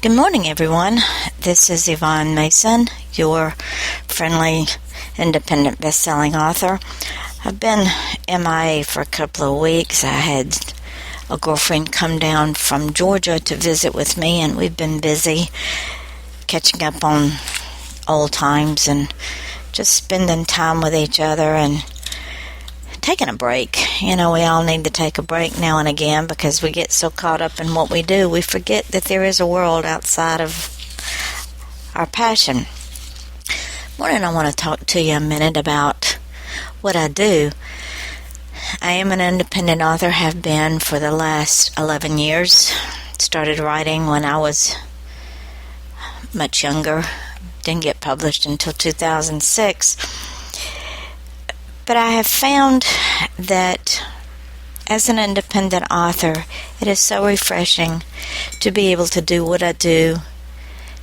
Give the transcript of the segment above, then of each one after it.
Good morning, everyone. This is Yvonne Mason, your friendly, independent best-selling author. I've been MIA for a couple of weeks. I had a girlfriend come down from Georgia to visit with me, and we've been busy catching up on old times and just spending time with each other and taking a break. You know, we all need to take a break now and again because we get so caught up in what we do, we forget that there is a world outside of our passion. Morning, I want to talk to you a minute about what I do. I am an independent author, have been for the last 11 years. Started writing when I was much younger. Didn't get published until 2006. But I have found that as an independent author, it is so refreshing to be able to do what I do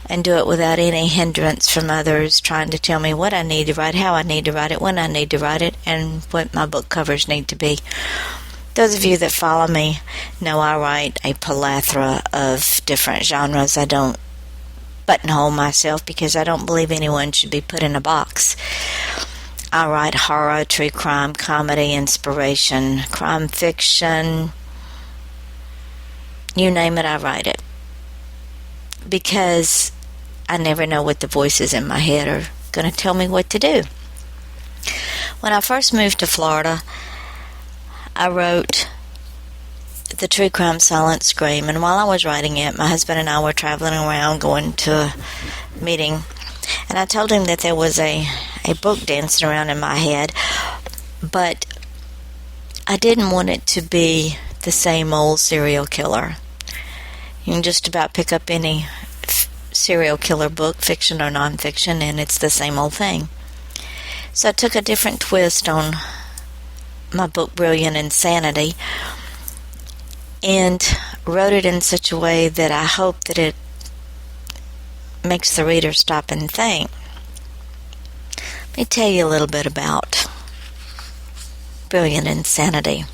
and do it without any hindrance from others trying to tell me what I need to write, how I need to write it, when I need to write it, and what my book covers need to be. Those of you that follow me know I write a plethora of different genres. I don't buttonhole myself because I don't believe anyone should be put in a box. I write horror, true crime, comedy, inspiration, crime fiction, you name it, I write it. Because I never know what the voices in my head are going to tell me what to do. When I first moved to Florida, I wrote the true crime Silent Scream, and while I was writing it, my husband and I were traveling around going to a meeting, and I told him that there was a book dancing around in my head, but I didn't want it to be the same old serial killer. You can just about pick up any serial killer book, fiction or nonfiction, and it's the same old thing. So I took a different twist on my book, Brilliant Insanity, and wrote it in such a way that I hope that it makes the reader stop and think. Let me tell you a little bit about Brilliant Insanity.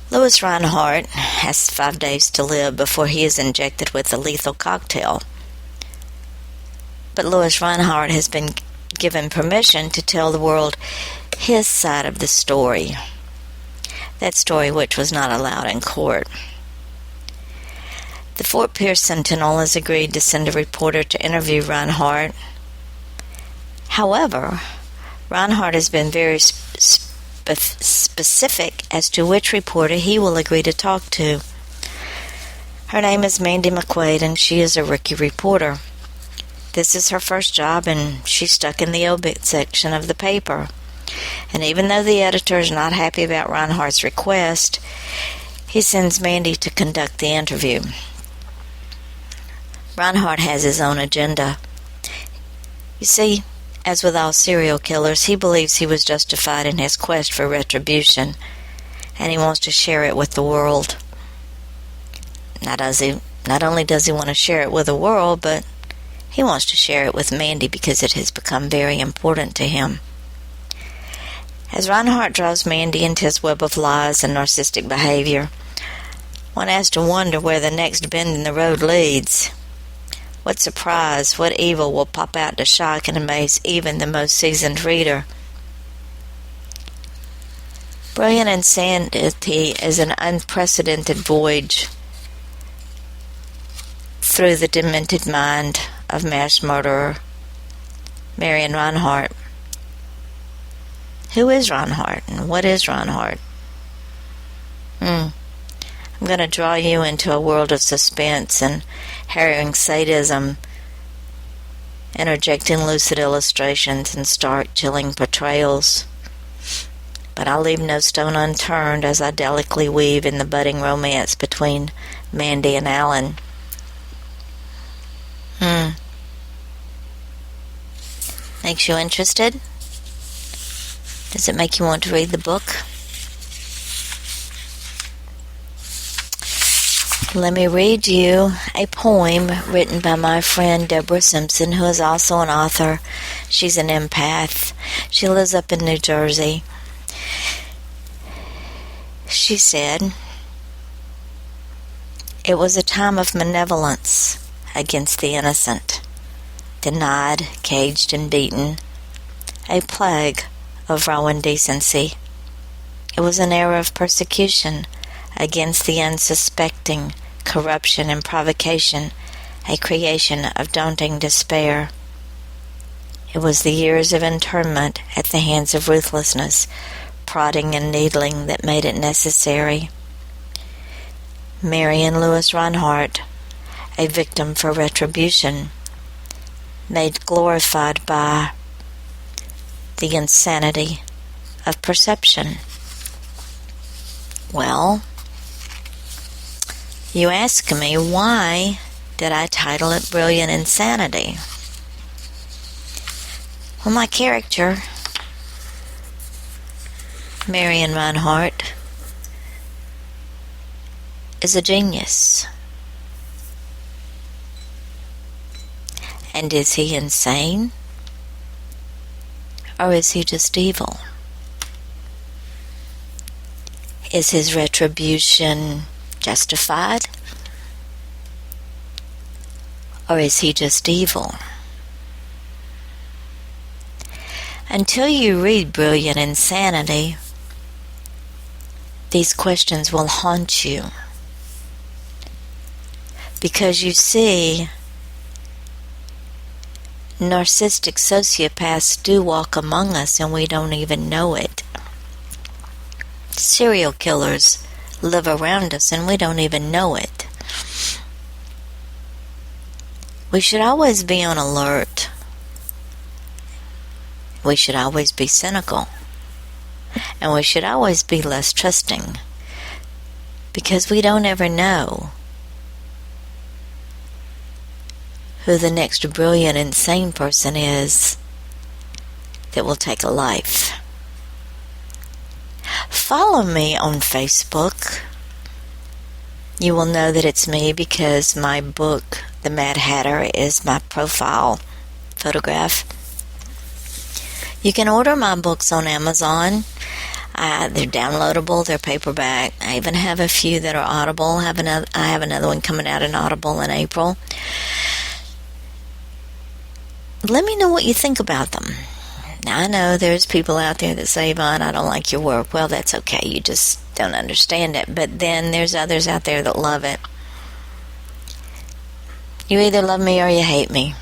Louis Reinhardt has 5 days to live before he is injected with a lethal cocktail. But Louis Reinhardt has been given permission to tell the world his side of the story. That story which was not allowed in court. The Fort Pierce Sentinel has agreed to send a reporter to interview Reinhardt. However, Reinhardt has been very specific as to which reporter he will agree to talk to. Her name is Mandy McQuaid, and she is a rookie reporter. This is her first job, and she's stuck in the obit section of the paper. And even though the editor is not happy about Reinhardt's request, he sends Mandy to conduct the interview. Reinhardt has his own agenda. You see, as with all serial killers, he believes he was justified in his quest for retribution, and he wants to share it with the world. Not only does he want to share it with the world, but he wants to share it with Mandy because it has become very important to him. As Reinhardt draws Mandy into his web of lies and narcissistic behavior, one has to wonder where the next bend in the road leads. What surprise, what evil will pop out to shock and amaze even the most seasoned reader? Brilliant Insanity is an unprecedented voyage through the demented mind of mass murderer Marion Reinhardt. Who is Reinhardt, and what is Reinhardt? I'm going to draw you into a world of suspense and harrowing sadism, interjecting lucid illustrations and stark, chilling portrayals. But I'll leave no stone unturned as I delicately weave in the budding romance between Mandy and Alan. Makes you interested? Does it make you want to read the book? Let me read you a poem written by my friend Deborah Simpson, who is also an author. She's an empath. She lives up in New Jersey. She said, "It was a time of malevolence, against the innocent, denied, caged, and beaten, a plague of raw indecency. It was an era of persecution against the unsuspecting, corruption and provocation, a creation of daunting despair. It was the years of internment at the hands of ruthlessness, prodding and needling that made it necessary. Marion Lewis Reinhardt, a victim for retribution, made glorified by the insanity of perception. Well, you ask me, why did I title it Brilliant Insanity? Well, my character, Marion Reinhardt, is a genius. And is he insane? Or is he just evil? Is his retribution justified? Or is he just evil? Until you read Brilliant Insanity, these questions will haunt you. Because you see, narcissistic sociopaths do walk among us and we don't even know it. Serial killers live around us and we don't even know it. We should always be on alert. We should always be cynical. And we should always be less trusting. Because we don't ever know who the next brilliant, insane person is that will take a life. Follow me on Facebook. You will know that it's me because my book, The Mad Hatter, is my profile photograph. You can order my books on Amazon. They're downloadable, they're paperback. I even have a few that are Audible. I have another one coming out in Audible in April. Let me know what you think about them. Now, I know there's people out there that say, Yvonne, I don't like your work. Well, that's okay. You just don't understand it. But then there's others out there that love it. You either love me or you hate me.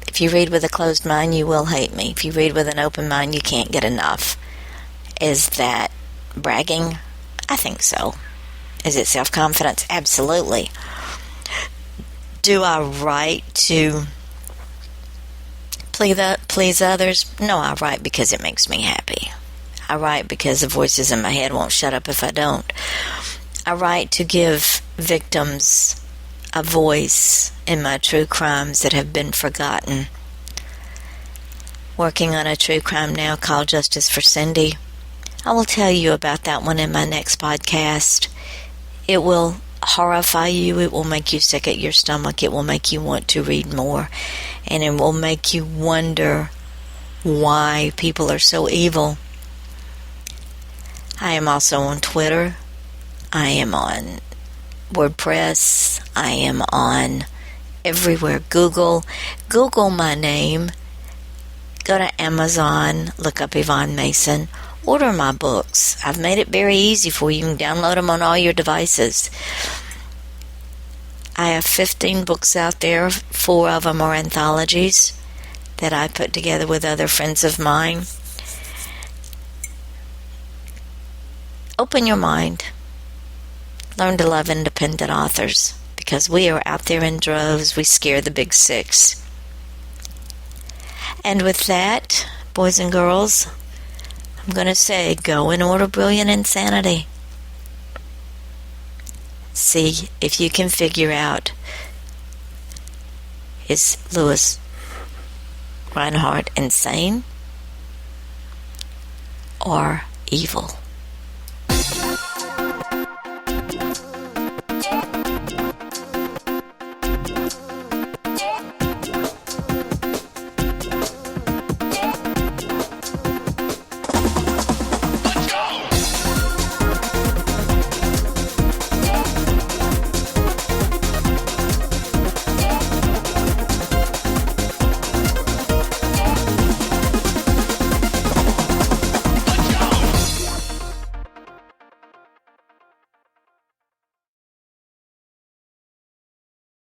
If you read with a closed mind, you will hate me. If you read with an open mind, you can't get enough. Is that bragging? I think so. Is it self-confidence? Absolutely. Do I write to please others? No, I write because it makes me happy. I write because the voices in my head won't shut up if I don't. I write to give victims a voice in my true crimes that have been forgotten. Working on a true crime now called Justice for Cindy. I will tell you about that one in my next podcast. It will horrify you. It will make you sick at your stomach. It will make you want to read more. And it will make you wonder why people are so evil. I am also on Twitter. I am on WordPress. I am on everywhere. Google my name. Go to Amazon. Look up Yvonne Mason. Order my books. I've made it very easy for you. You can download them on all your devices. I have 15 books out there. 4 of them are anthologies that I put together with other friends of mine. Open your mind. Learn to love independent authors because we are out there in droves. We scare the big six. And with that, boys and girls, I'm going to say, go and order Brilliant Insanity. See if you can figure out, is Lewis Reinhardt insane or evil?